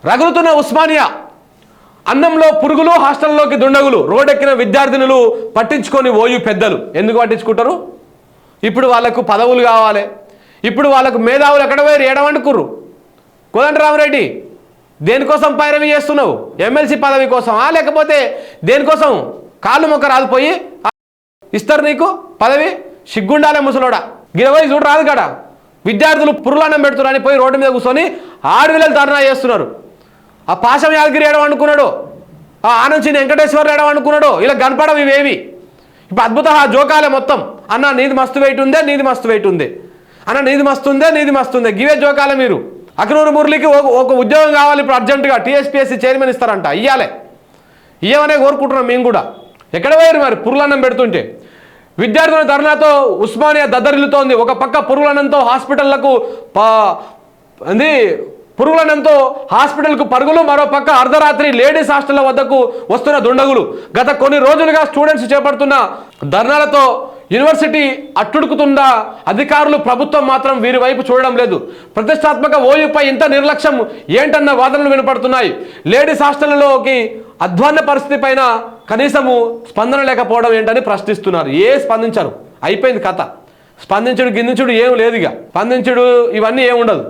రగులుతున్న ఉస్మానియా, అన్నంలో పురుగులు, హాస్టల్లోకి దుండగులు, రోడ్డెక్కిన విద్యార్థినులు పట్టించుకొని ఓయూ పెద్దలు. ఎందుకు పట్టించుకుంటారు? ఇప్పుడు వాళ్ళకు పదవులు కావాలి, ఇప్పుడు వాళ్ళకు మేధావులు ఎక్కడ పోయారు, ఏడవండుకుర్రు. కోదండరామరెడ్డి దేనికోసం పైరవి చేస్తున్నావు? ఎమ్మెల్సీ పదవి కోసమా, లేకపోతే దేనికోసం? కాళ్ళు మొక్క రాలిపోయి ఇస్తారు నీకు పదవి? సిగ్గుండాలే ముసలోడా. గిరవై చూడు రాదు కాడ విద్యార్థులు పురుగులన్నం పెడుతున్నారని పోయి రోడ్డు మీద కూర్చొని ఆడవిల్లలు ధర్నా చేస్తున్నారు. ఆ పాశం యాదగిరి ఏడవనుకున్నాడు, ఆ ఆనంచి వెంకటేశ్వర ఏడవనుకున్నాడు. ఇలా కనపడవు ఇవేవి. ఇప్పుడు అద్భుత జోకాలే మొత్తం. అన్న నీది మస్తు వెయిట్ ఉందే, నీది మస్తు వెయిట్ ఉంది అన్న, నీది మస్తుందే, నీది మస్తుందే, గివే జోకాలే. మీరు అఖనూరు మురళికి ఒక ఉద్యోగం కావాలి ఇప్పుడు అర్జెంటుగా, టీఎస్పీఎస్సీ చైర్మన్ ఇస్తారంట, ఇయ్యాలే, ఇయ్యమనే కోరుకుంటున్నాం మేము కూడా. ఎక్కడ పోయారు మరి పురుగులన్నం పెడుతుంటే? విద్యార్థుల ధర్నాతో ఉస్మానియా దద్దరిల్లుతోంది. ఒక పక్క పురుగులన్నంతో హాస్పిటల్కు పరుగులు, మరో పక్క అర్ధరాత్రి లేడీస్ హాస్టళ్ల వద్దకు వస్తున్న దుండగులు. గత కొన్ని రోజులుగా స్టూడెంట్స్ చేపడుతున్న ధర్నాలతో యూనివర్సిటీ అట్టుడుకుతుందా? అధికారులు, ప్రభుత్వం మాత్రం వీరి వైపు చూడడం లేదు. ప్రతిష్టాత్మక ఓయూపై ఇంత నిర్లక్ష్యం ఏంటన్న వాదనలు వినపడుతున్నాయి. లేడీస్ హాస్టళ్లలోకి అధ్వాన్న పరిస్థితి పైన కనీసము స్పందన లేకపోవడం ఏంటని ప్రశ్నిస్తున్నారు. స్పందించరు, అయిపోయింది కథ. స్పందించుడు గిందించుడు ఏం లేదు, ఇక స్పందించుడు ఇవన్నీ ఏముండదు.